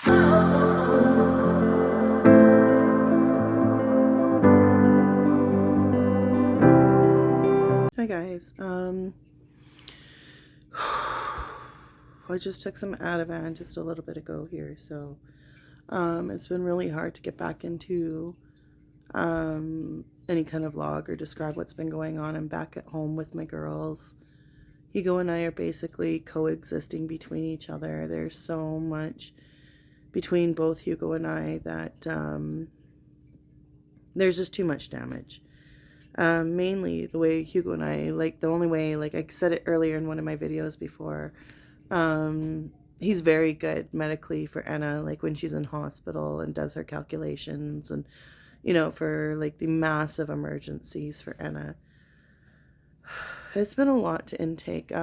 Hi guys. I just took some Ativan just a little bit ago here, so it's been really hard to get back into any kind of vlog or describe what's been going on. I'm back at home with my girls. Hugo and I are basically coexisting between each other. There's so much between both Hugo and I that there's just too much damage. Mainly the way Hugo and I, like the only way, like I said it earlier in one of my videos before, he's very good medically for Anna, like when she's in hospital and does her calculations and, you know, for like the massive emergencies for Anna. It's been a lot to intake.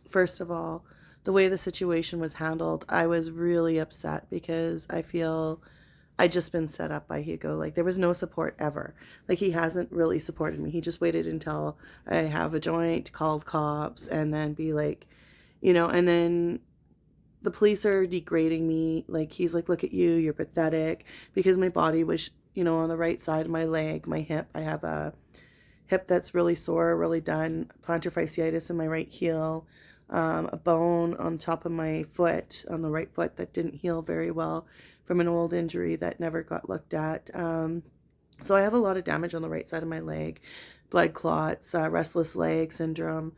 First of all, the way the situation was handled, I was really upset because I feel I just been set up by Hugo. Like there was no support ever. Like he hasn't really supported me. He just waited until I have a joint, called cops, and then be like, you know, and then the police are degrading me. Like he's like, look at you, you're pathetic, because my body was, you know, on the right side of my leg, my hip. I have a hip that's really sore, really done, plantar fasciitis in my right heel, a bone on top of my foot, on the right foot, that didn't heal very well from an old injury that never got looked at. So I have a lot of damage on the right side of my leg, blood clots, restless leg syndrome.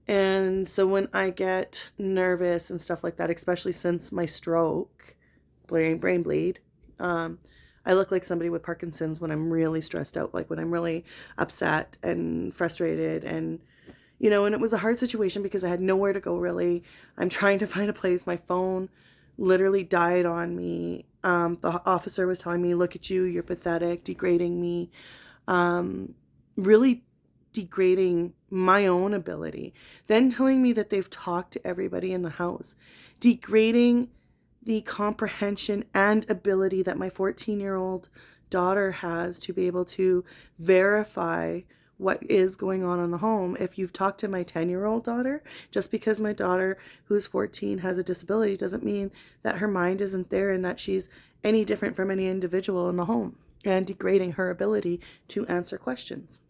And so when I get nervous and stuff like that, especially since my stroke, brain bleed, I look like somebody with Parkinson's when I'm really stressed out, like when I'm really upset and frustrated. And, you know, and it was a hard situation because I had nowhere to go really. I'm trying to find a place. My phone literally died on me. The officer was telling me, look at you, you're pathetic, degrading me. Really degrading my own ability, then telling me that they've talked to everybody in the house, degrading the comprehension and ability that my 14-year-old daughter has to be able to verify what is going on in the home. If you've talked to my 10-year-old daughter, just because my daughter who's 14 has a disability doesn't mean that her mind isn't there and that she's any different from any individual in the home, and degrading her ability to answer questions.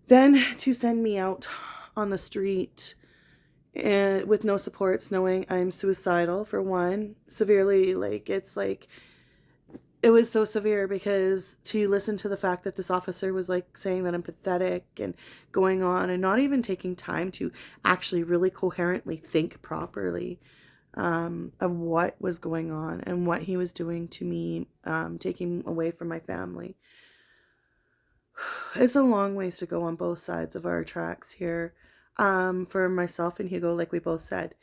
Then to send me out on the street and with no supports, knowing I'm suicidal, for one, severely, like it's like it was so severe because to listen to the fact that this officer was like saying that I'm pathetic and going on and not even taking time to actually really coherently think properly of what was going on and what he was doing to me, taking away from my family. It's a long ways to go on both sides of our tracks here. For myself and Hugo, like we both said,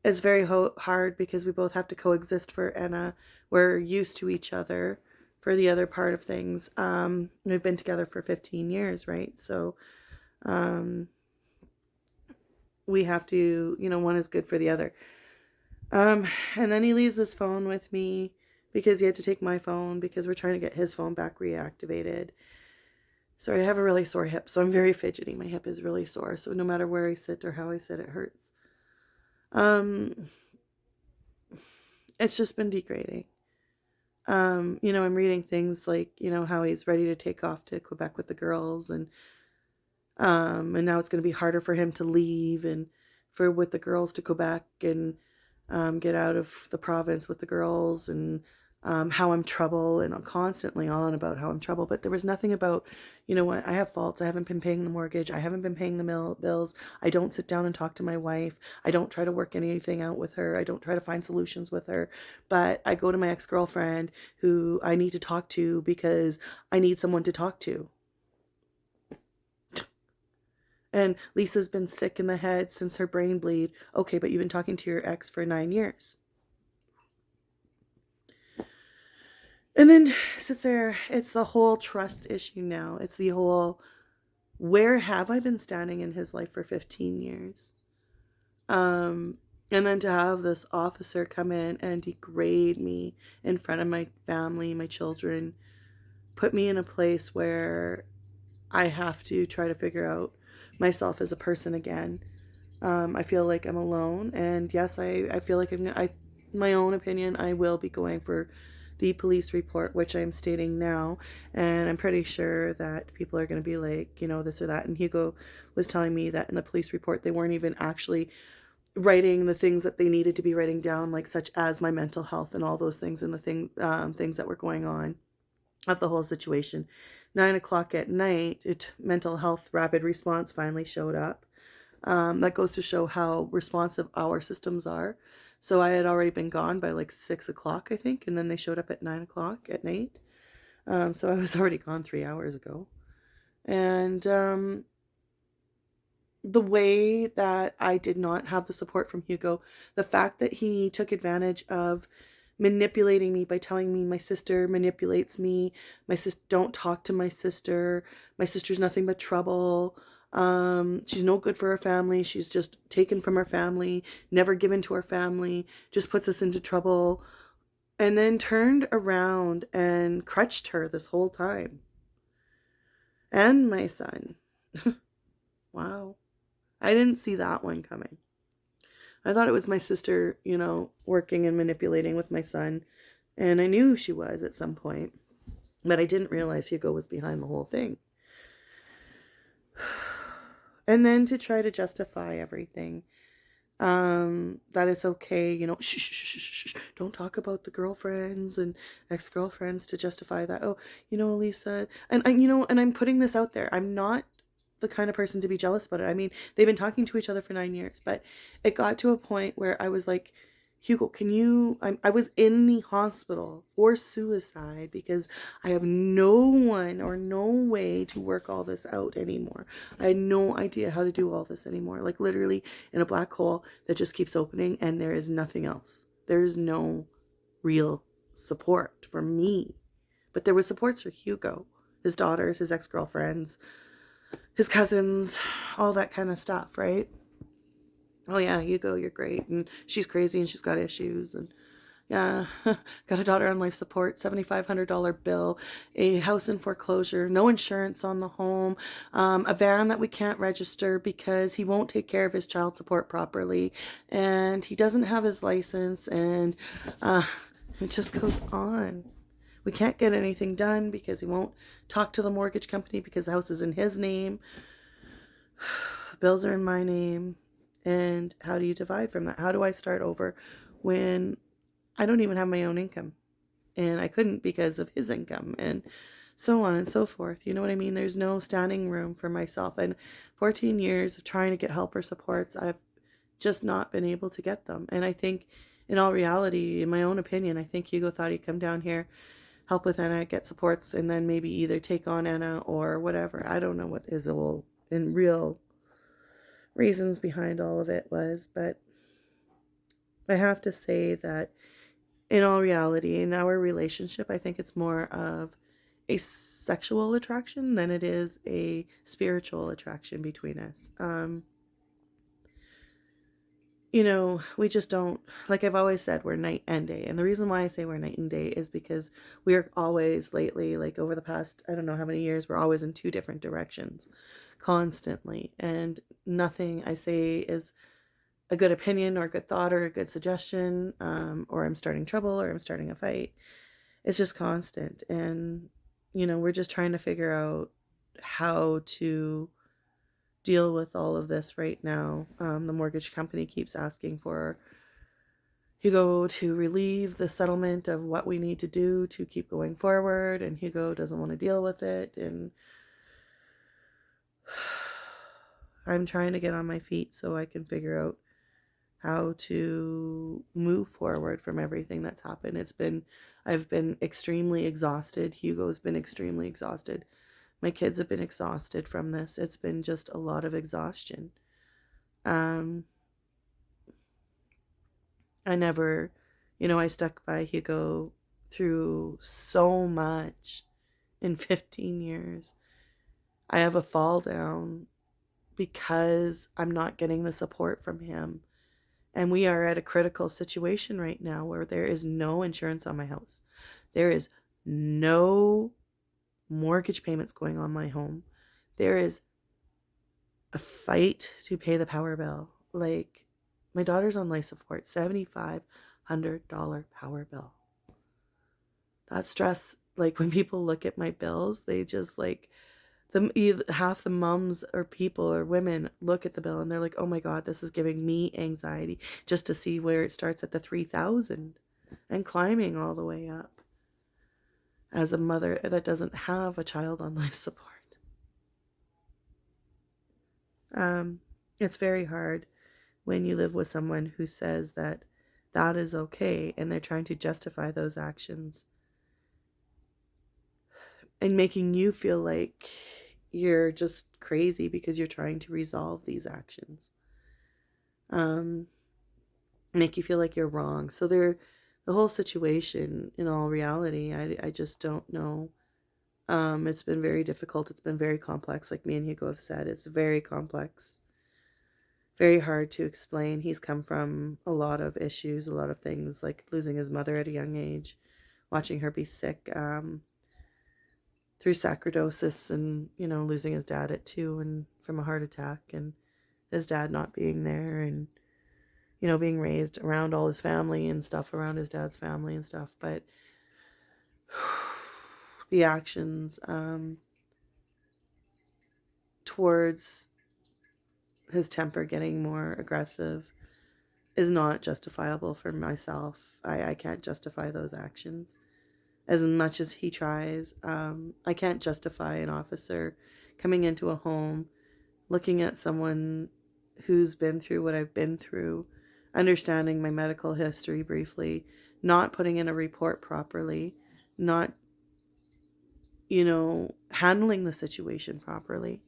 it's very hard because we both have to coexist for Anna. We're used to each other for the other part of things. We've been together for 15 years, right? So we have to, you know, one is good for the other. And then he leaves his phone with me because he had to take my phone because we're trying to get his phone back reactivated. So I have a really sore hip, so I'm very fidgety. My hip is really sore, so no matter where I sit or how I sit, it hurts. It's just been degrading. You know, I'm reading things like, you know, how he's ready to take off to Quebec with the girls, and now it's going to be harder for him to leave and with the girls to go back and get out of the province with the girls, and how I'm trouble, and I'm constantly on about how I'm trouble. But there was nothing about, you know what, I have faults. I haven't been paying the mortgage. I haven't been paying the bills. I don't sit down and talk to my wife. I don't try to work anything out with her. I don't try to find solutions with her. But I go to my ex-girlfriend who I need to talk to because I need someone to talk to. And Lisa's been sick in the head since her brain bleed. Okay, but you've been talking to your ex for 9 years. And then sits there, it's the whole trust issue now. It's the whole, where have I been standing in his life for 15 years? And then to have this officer come in and degrade me in front of my family, my children, put me in a place where I have to try to figure out myself as a person again. I feel like I'm alone, and yes, I feel like my own opinion, I will be going for the police report, which I'm stating now, and I'm pretty sure that people are going to be like, this or that. And Hugo was telling me that in the police report, they weren't even actually writing the things that they needed to be writing down, like such as my mental health and all those things, and the things that were going on of the whole situation. 9 o'clock at night, mental health rapid response finally showed up. That goes to show how responsive our systems are. So I had already been gone by like 6 o'clock, I think, and then they showed up at 9 o'clock at night. So I was already gone 3 hours ago. And the way that I did not have the support from Hugo, the fact that he took advantage of manipulating me by telling me my sister manipulates me, my sister, don't talk to my sister's nothing but trouble, she's no good for her family, she's just taken from her family, never given to her family, just puts us into trouble, and then turned around and crutched her this whole time. And my son. Wow. I didn't see that one coming. I thought it was my sister, working and manipulating with my son. And I knew she was at some point. But I didn't realize Hugo was behind the whole thing. And then to try to justify everything. That it's okay, shh, shh, shh, shh, shh, don't talk about the girlfriends and ex-girlfriends to justify that. Oh, Lisa, and I'm putting this out there. I'm not the kind of person to be jealous about it. I mean, they've been talking to each other for 9 years, but it got to a point where I was like, Hugo, I was in the hospital for suicide because I have no one or no way to work all this out anymore. I had no idea how to do all this anymore. Like literally in a black hole that just keeps opening and there is nothing else. There is no real support for me. But there was supports for Hugo, his daughters, his ex-girlfriends, his cousins, all that kind of stuff, right? Oh yeah, Hugo, you're great, and she's crazy and she's got issues, and yeah, got a daughter on life support, $7,500 bill, a house in foreclosure, no insurance on the home, a van that we can't register because he won't take care of his child support properly, and he doesn't have his license, and it just goes on. We can't get anything done because he won't talk to the mortgage company because the house is in his name. Bills are in my name. And how do you divide from that? How do I start over when I don't even have my own income? And I couldn't because of his income, and so on and so forth. You know what I mean? There's no standing room for myself. And 14 years of trying to get help or supports, I've just not been able to get them. And I think, in all reality, in my own opinion, I think Hugo thought he'd come down here, help with Anna, get supports, and then maybe either take on Anna or whatever. I don't know what his whole in real reasons behind all of it was, but I have to say that in all reality, in our relationship, I think it's more of a sexual attraction than it is a spiritual attraction between us. We just don't, like I've always said, we're night and day. And the reason why I say we're night and day is because we are always lately, like over the past, I don't know how many years, we're always in two different directions constantly. And nothing I say is a good opinion or a good thought or a good suggestion, or I'm starting trouble or I'm starting a fight. It's just constant. And, we're just trying to figure out how to deal with all of this right now. The mortgage company keeps asking for Hugo to relieve the settlement of what we need to do to keep going forward, and Hugo doesn't want to deal with it. And I'm trying to get on my feet so I can figure out how to move forward from everything that's happened. I've been extremely exhausted. Hugo's been extremely exhausted. My kids have been exhausted from this. It's been just a lot of exhaustion. I never, I stuck by Hugo through so much in 15 years. I have a fall down because I'm not getting the support from him. And we are at a critical situation right now where there is no insurance on my house. There is no mortgage payments going on my home. There is a fight to pay the power bill. like, my daughter's on life support, $7,500 power bill. That stress, like, when people look at my bills, they just like, half the moms or people or women look at the bill and they're like, oh my God, this is giving me anxiety just to see where it starts at the 3,000 and climbing all the way up as a mother that doesn't have a child on life support. It's very hard when you live with someone who says that that is okay and they're trying to justify those actions and making you feel like you're just crazy because you're trying to resolve these actions. Make you feel like you're wrong. So the whole situation, in all reality, I just don't know. It's been very difficult. It's been very complex. Like me and Hugo have said, it's very complex, very hard to explain. He's come from a lot of issues, a lot of things, like losing his mother at a young age, watching her be sick, through sarcoidosis, and, you know, losing his dad at 2 and from a heart attack, and his dad not being there, and, you know, being raised around all his family and stuff, around his dad's family and stuff. But the actions towards his temper getting more aggressive is not justifiable for myself. I can't justify those actions as much as he tries. I can't justify an officer coming into a home, looking at someone who's been through what I've been through, understanding my medical history briefly, not putting in a report properly, not, you know, handling the situation properly.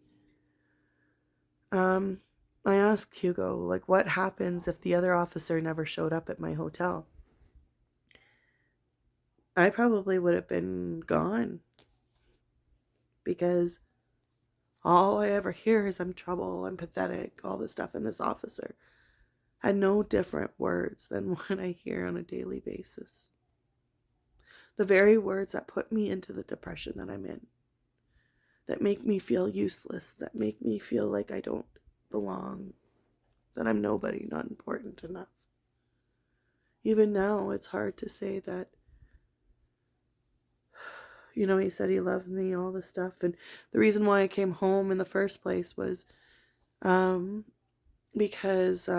I asked Hugo, like, what happens if the other officer never showed up at my hotel? I probably would have been gone, because all I ever hear is I'm trouble, I'm pathetic, all this stuff. And this officer had no different words than what I hear on a daily basis. The very words that put me into the depression that I'm in, that make me feel useless, that make me feel like I don't belong, that I'm nobody, not important enough. Even now, it's hard to say that, you know, he said he loved me, all this stuff. And the reason why I came home in the first place was because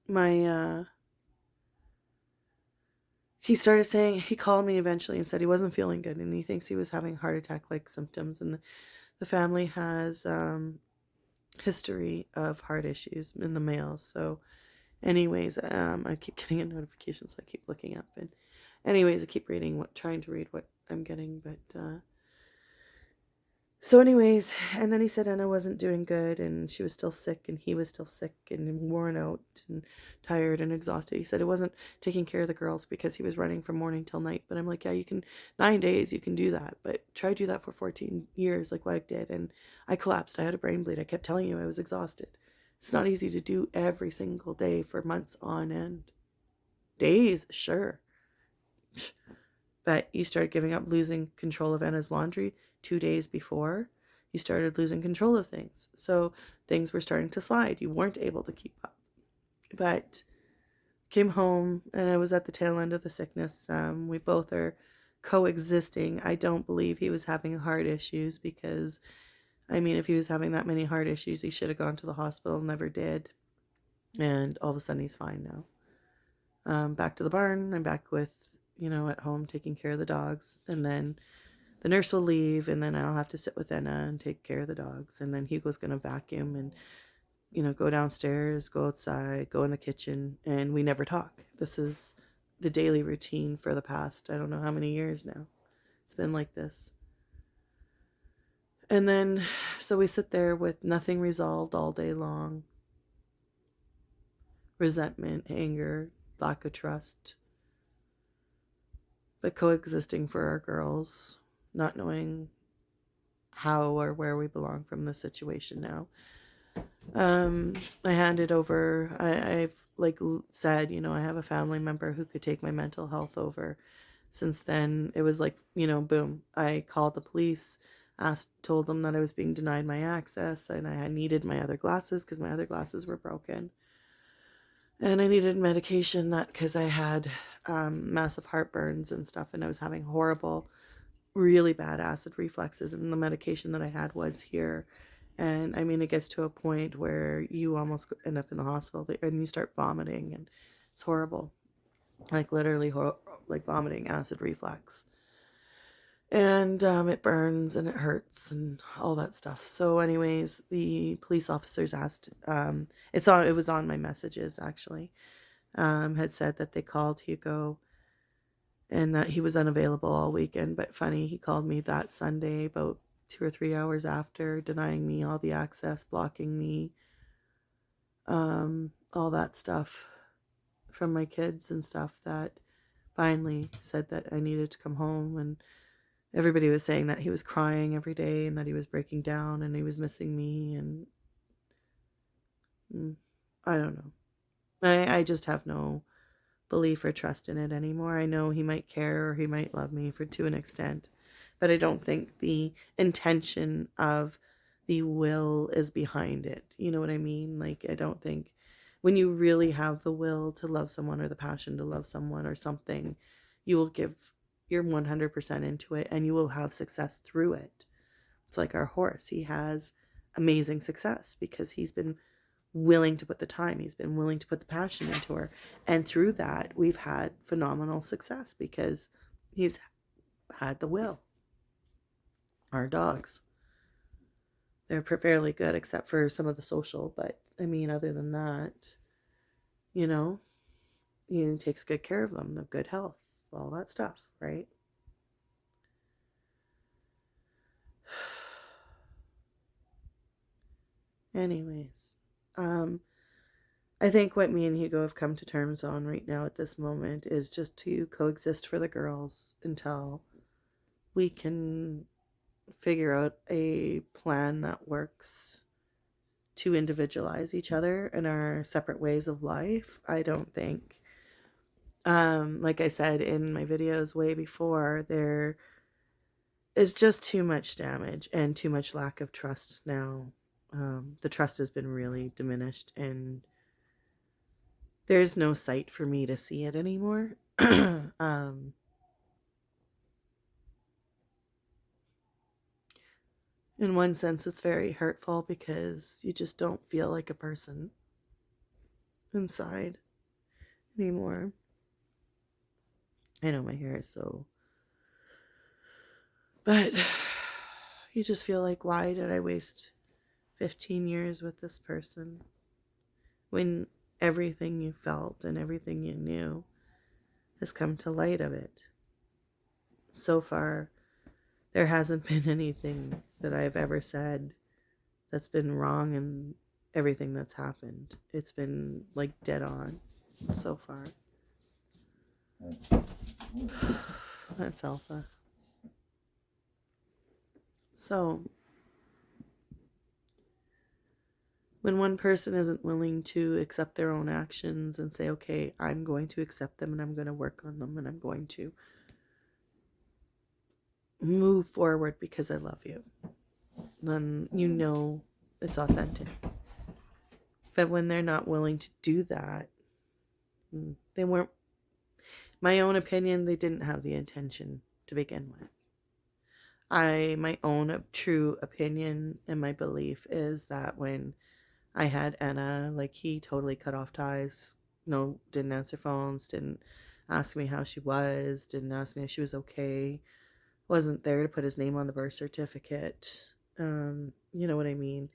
my he started saying, he called me eventually and said he wasn't feeling good and he thinks he was having heart attack like symptoms, and the family has history of heart issues in the males. So anyways, I keep getting a notification, so I keep looking up, and anyways, I keep reading trying to read what I'm getting. But so anyways, and then he said Anna wasn't doing good and she was still sick and he was still sick and worn out and tired and exhausted. He said it wasn't taking care of the girls because he was running from morning till night. But I'm like, yeah, you can, 9 days, you can do that. But try to do that for 14 years like what I did. And I collapsed. I had a brain bleed. I kept telling you I was exhausted. It's not easy to do every single day for months on end. Days, sure. But you started giving up, losing control of Anna's laundry 2 days before. You started losing control of things. So things were starting to slide. You weren't able to keep up. But came home and I was at the tail end of the sickness. We both are coexisting. I don't believe he was having heart issues because, I mean, if he was having that many heart issues, he should have gone to the hospital, never did. And all of a sudden he's fine now. Back to the barn. I'm back with, you know, at home taking care of the dogs. And then the nurse will leave and then I'll have to sit with Anna and take care of the dogs. And then Hugo's going to vacuum and, you know, go downstairs, go outside, go in the kitchen, and we never talk. This is the daily routine for the past, I don't know how many years now. It's been like this. And then, so we sit there with nothing resolved all day long. Resentment, anger, lack of trust, but coexisting for our girls, not knowing how or where we belong from the situation now. I handed over, I've like said, you know, I have a family member who could take my mental health over. Since then, it was like, you know, boom, I called the police. told them that I was being denied my access and I needed my other glasses because my other glasses were broken. And I needed medication that because I had massive heartburns and stuff, and I was having horrible, really bad acid reflexes, and the medication that I had was here. And I mean, it gets to a point where you almost end up in the hospital and you start vomiting, and it's horrible. Like literally, like vomiting acid reflux. And it burns and it hurts and all that stuff. So, anyways, the police officers asked. It was on my messages actually. Had said that they called Hugo and that he was unavailable all weekend. But funny, he called me that Sunday about 2 or 3 hours after, denying me all the access, blocking me, all that stuff from my kids and stuff. That finally said that I needed to come home, and everybody was saying that he was crying every day and that he was breaking down and he was missing me, and I don't know. I just have no belief or trust in it anymore. I know he might care or he might love me to an extent, but I don't think the intention of the will is behind it. You know what I mean? Like, I don't think when you really have the will to love someone or the passion to love someone or something, you will give your 100% into it and you will have success through it. It's like our horse. He has amazing success because he's been willing to put the time, he's been willing to put the passion into her, and through that we've had phenomenal success because he's had the will. Our dogs, they're fairly good except for some of the social, but I mean, other than that, you know, he takes good care of them, the good health, all that stuff, right? Anyways, I think what me and Hugo have come to terms on right now at this moment is just to coexist for the girls until we can figure out a plan that works to individualize each other in our separate ways of life. I don't think, like I said in my videos way before, there is just too much damage and too much lack of trust now. The trust has been really diminished, and there's no sight for me to see it anymore. In one sense, it's very hurtful because you just don't feel like a person inside anymore. I know my hair is so... But you just feel like, why did I waste 15 years with this person when everything you felt and everything you knew has come to light of it? So far, there hasn't been anything that I've ever said that's been wrong in everything that's happened. It's been like dead on so far. That's Alpha. So, when one person isn't willing to accept their own actions and say, okay, I'm going to accept them and I'm going to work on them and I'm going to move forward because I love you, then you know it's authentic. But when they're not willing to do that, they weren't, my own opinion, they didn't have the intention to begin with. My own true opinion and my belief is that when I had Anna, like, he totally cut off ties. No, didn't answer phones, didn't ask me how she was, didn't ask me if she was okay. Wasn't there to put his name on the birth certificate. You know what I mean?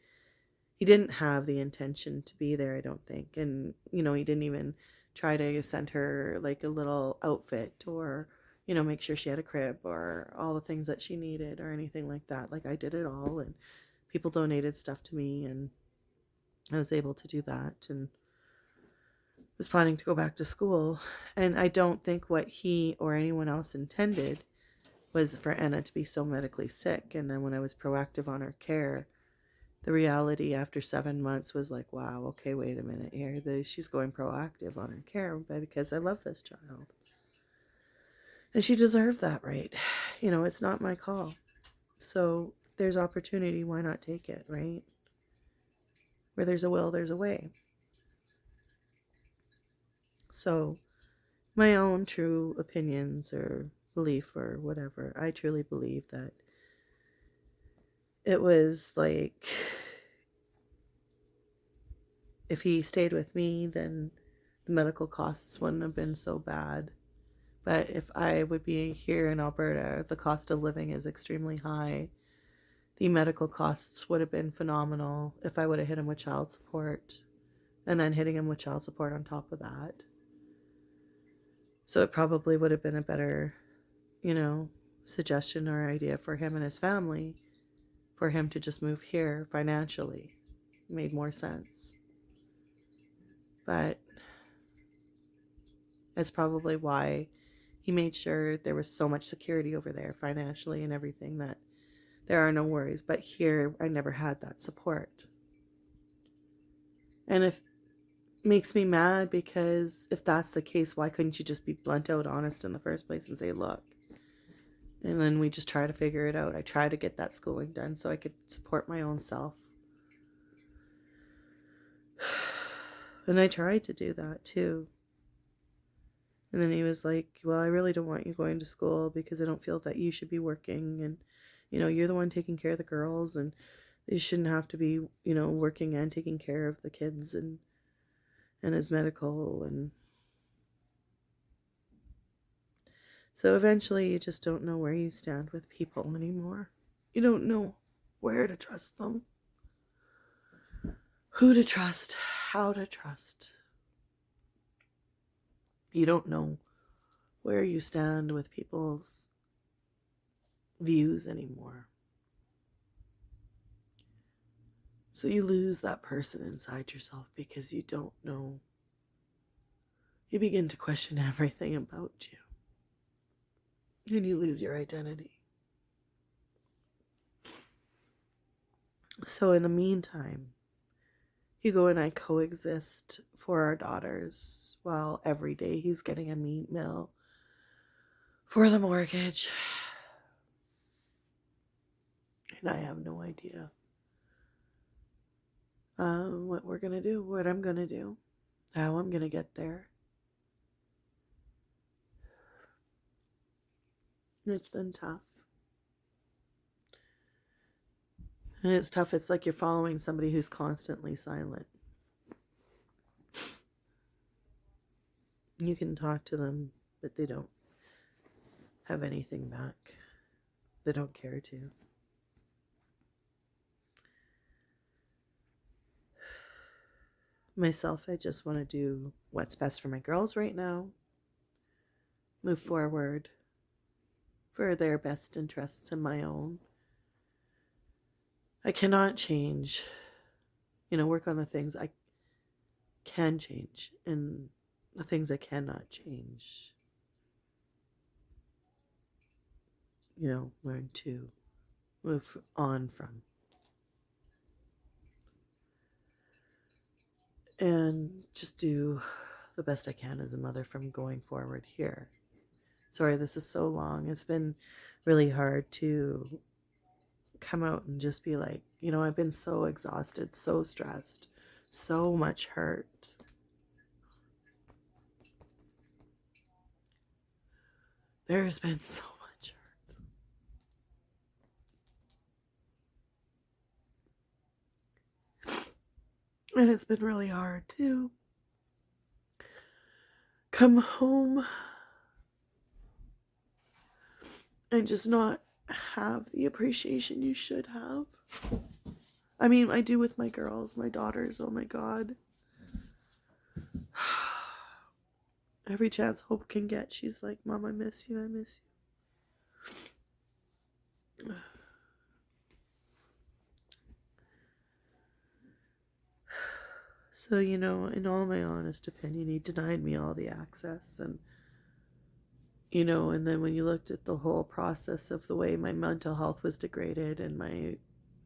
He didn't have the intention to be there, I don't think. And, you know, he didn't even try to send her like a little outfit or, you know, make sure she had a crib or all the things that she needed or anything like that. Like, I did it all, and people donated stuff to me, and I was able to do that, and was planning to go back to school. And I don't think what he or anyone else intended was for Anna to be so medically sick. And then when I was proactive on her care, the reality after 7 months was like, wow, okay, wait a minute here. She's going proactive on her care because I love this child. And she deserved that, right? You know, it's not my call. So there's opportunity, why not take it, right? Where there's a will, there's a way. So, my own true opinions or belief or whatever, I truly believe that it was like, if he stayed with me, then the medical costs wouldn't have been so bad. But if I would be here in Alberta, the cost of living is extremely high. The medical costs would have been phenomenal if I would have hit him with child support, and then hitting him with child support on top of that. So it probably would have been a better, suggestion or idea for him and his family for him to just move here financially. It made more sense. But it's probably why he made sure there was so much security over there financially and everything, that there are no worries. But here, I never had that support. And it makes me mad, because if that's the case, why couldn't you just be blunt out honest in the first place and say, look, and then we just try to figure it out. I try to get that schooling done so I could support my own self. And I tried to do that too. And then he was like, well, I really don't want you going to school because I don't feel that you should be working. And, you're the one taking care of the girls, and you shouldn't have to be, working and taking care of the kids and his medical. And so eventually you just don't know where you stand with people anymore. You don't know where to trust them, who to trust, how to trust. You don't know where you stand with people's views anymore. So you lose that person inside yourself because you don't know. You begin to question everything about you. And you lose your identity. So in the meantime, Hugo and I coexist for our daughters, while every day he's getting a meat meal for the mortgage. And I have no idea what we're going to do, what I'm going to do, how I'm going to get there. It's been tough. And it's tough. It's like you're following somebody who's constantly silent. You can talk to them, but they don't have anything back. They don't care to. Myself, I just want to do what's best for my girls right now. Move forward for their best interests and my own. I cannot change, work on the things I can change and the things I cannot change. Learn to move on from. And just do the best I can as a mother from going forward here. Sorry, this is so long. It's been really hard to come out and just be like, I've been so exhausted, so stressed, so much hurt. There's been so much hurt. And it's been really hard to come home and just not have the appreciation you should have. I mean, I do with my girls, my daughters, oh my God. Every chance Hope can get, she's like, Mom, I miss you, I miss you. So, in all my honest opinion, he denied me all the access. And, and then when you looked at the whole process of the way my mental health was degraded and my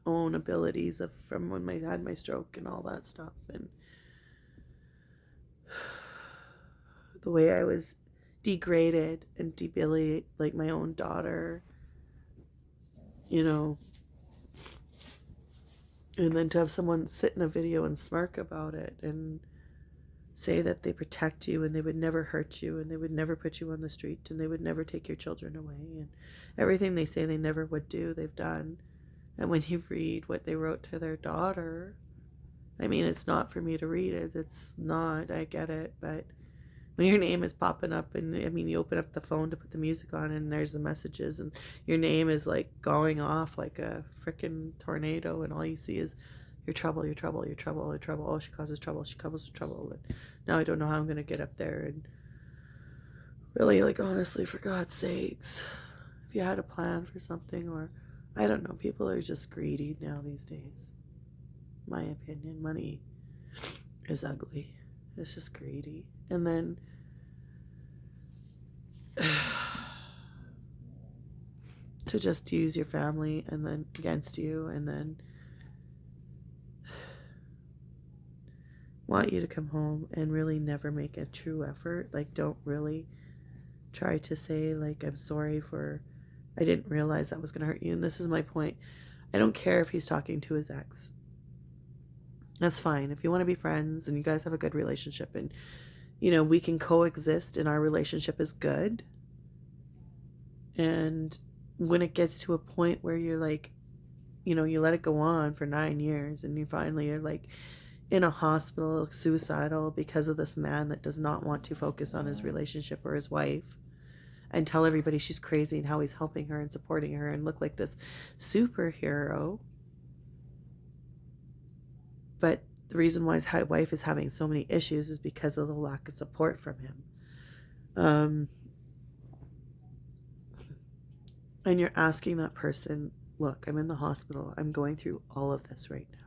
own abilities from when I had my stroke and all that stuff, and the way I was degraded and debilitated, like my own daughter, And then to have someone sit in a video and smirk about it and say that they protect you and they would never hurt you and they would never put you on the street and they would never take your children away, and everything they say they never would do, they've done. And when you read what they wrote to their daughter, I mean, it's not for me to read it. It's not. I get it. But when your name is popping up, and I mean, you open up the phone to put the music on and there's the messages, and your name is like going off like a freaking tornado, and all you see is your trouble, your trouble, your trouble, your trouble. Oh, she causes trouble. She causes trouble. And now I don't know how I'm going to get up there. And really, like, honestly, for God's sakes, if you had a plan for something, or I don't know, people are just greedy now these days. My opinion, money is ugly. It's just greedy. And then to just use your family and then against you, and then want you to come home and really never make a true effort. Like, don't really try to say, like, I'm sorry for, I didn't realize that was going to hurt you. And this is my point. I don't care if he's talking to his ex. That's fine. If you want to be friends and you guys have a good relationship and, you know, we can coexist and our relationship is good. And when it gets to a point where you're like, you know, you let it go on for 9 years and you finally are like in a hospital, suicidal because of this man that does not want to focus on his relationship or his wife and tell everybody she's crazy and how he's helping her and supporting her and look like this superhero. But the reason why his wife is having so many issues is because of the lack of support from him. And you're asking that person, look, I'm in the hospital. I'm going through all of this right now.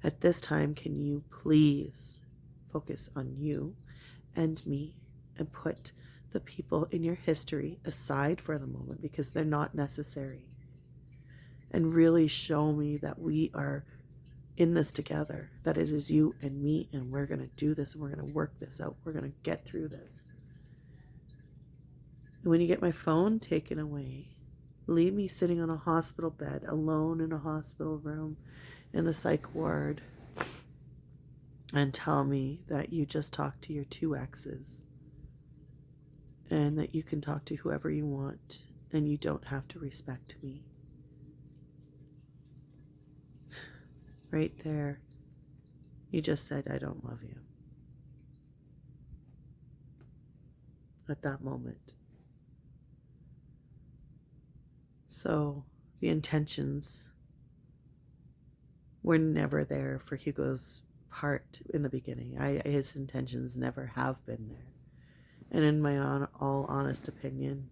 At this time, can you please focus on you and me and put the people in your history aside for the moment because they're not necessary, and really show me that we are in this together, that it is you and me, and we're going to do this and we're going to work this out. We're going to get through this. And when you get my phone taken away, leave me sitting on a hospital bed, alone in a hospital room, in the psych ward, and tell me that you just talked to your 2 exes and that you can talk to whoever you want and you don't have to respect me. Right there, you just said, I don't love you. At that moment. So the intentions were never there for Hugo's part in the beginning. His intentions never have been there. And in my all honest opinion,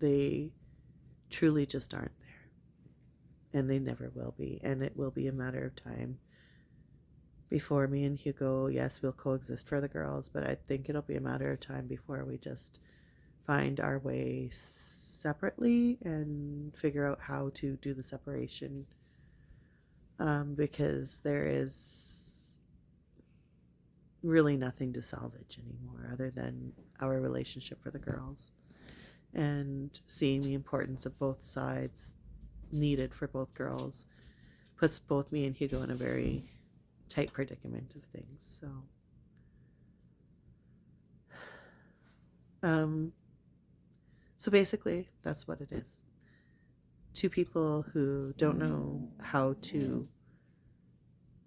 they truly just aren't there. And they never will be. And it will be a matter of time before me and Hugo, yes, we'll coexist for the girls, but I think it'll be a matter of time before we just find our way separately and figure out how to do the separation. Because there is really nothing to salvage anymore other than our relationship for the girls, and seeing the importance of both sides needed for both girls puts both me and Hugo in a very tight predicament of things. So basically that's what it is. 2 people who don't know how to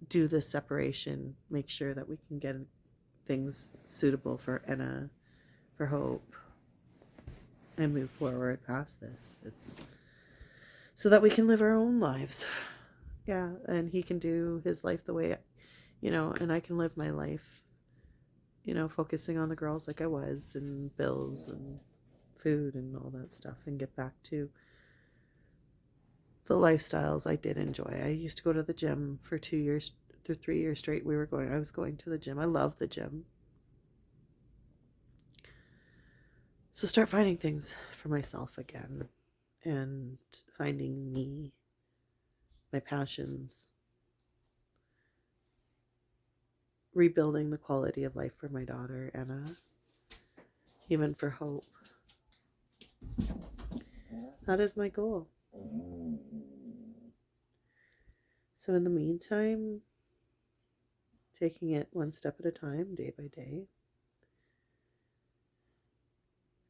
do this separation, make sure that we can get things suitable for Anna, for Hope, and move forward past this. It's so that we can live our own lives. Yeah, and he can do his life the way, you know, and I can live my life, you know, focusing on the girls like I was, and bills and food and all that stuff, and get back to the lifestyles I did enjoy. I used to go to the gym for 2 years, or 3 years straight. I was going to the gym. I love the gym. So start finding things for myself again, and finding me, my passions, rebuilding the quality of life for my daughter, Anna, even for Hope. That is my goal. So So in the meantime, taking it one step at a time, day by day,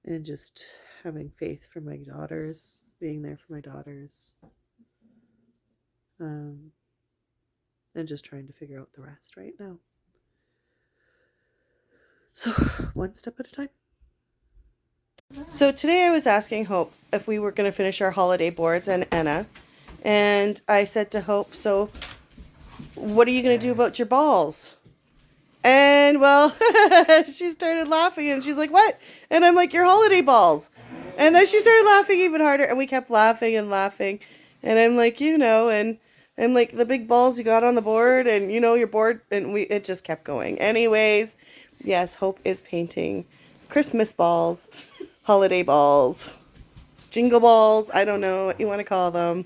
and just having faith for my daughters, being there for my daughters, and just trying to figure out the rest right now. So one step at a time. So today I was asking Hope if we were going to finish our holiday boards and Anna, and I said to Hope, so what are you going to do about your balls? And well, she started laughing and she's like, what? And I'm like, your holiday balls. And then she started laughing even harder and we kept laughing and laughing. And I'm like, you know, and I'm like, the big balls you got on the board and you know, your board, and it just kept going. Anyways, yes, Hope is painting Christmas balls, holiday balls, jingle balls. I don't know what you want to call them.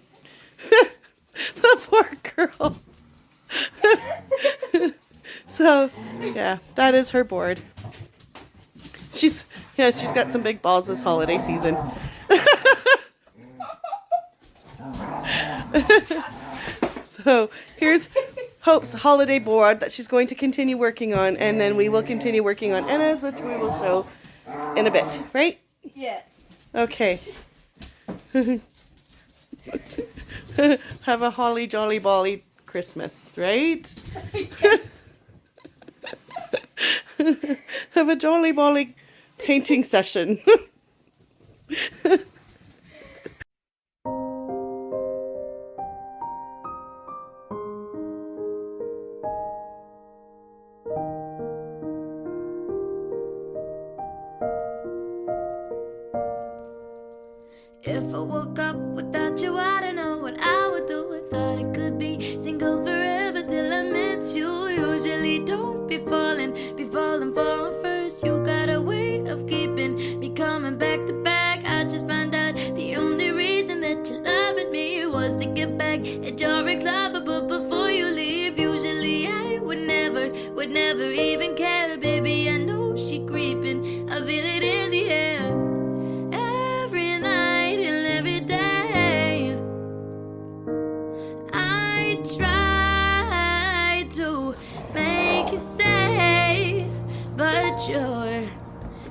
The poor girl. So, yeah, that is her board. She's got some big balls this holiday season. So, here's Hope's holiday board that she's going to continue working on, and then we will continue working on Anna's, which we will show in a bit, right? Yeah. Okay. Have a holly jolly bolly Christmas, right? Yes. Have a jolly bolly painting session. If I woke up without you, I don't know what I would do. I thought I could be single forever till I met you. Usually don't be falling first. You got a way of keeping me coming back to back. I just found out the only reason that you loved me was to get back at your ex-lover. But before you leave, usually I would never even care. Baby, I know she creeping, I feel it in the air. Every night and every day I try to make you stay, but your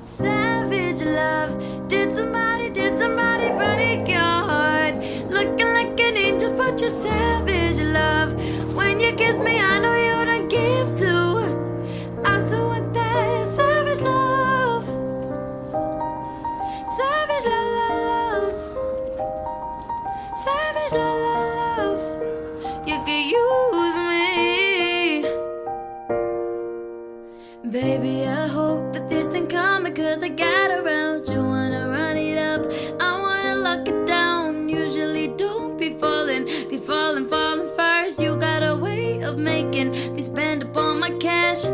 savage love did somebody break your heart. Looking like an angel, but your savage love. When you kiss me, I know you don't give to. I still want that savage love. Savage love. Savage love. You could use me. Baby, I hope that this ain't coming, 'cause I got around you. Wanna run it up, I wanna lock it down. Usually don't be falling first. You got a way of making me spend up all my cash.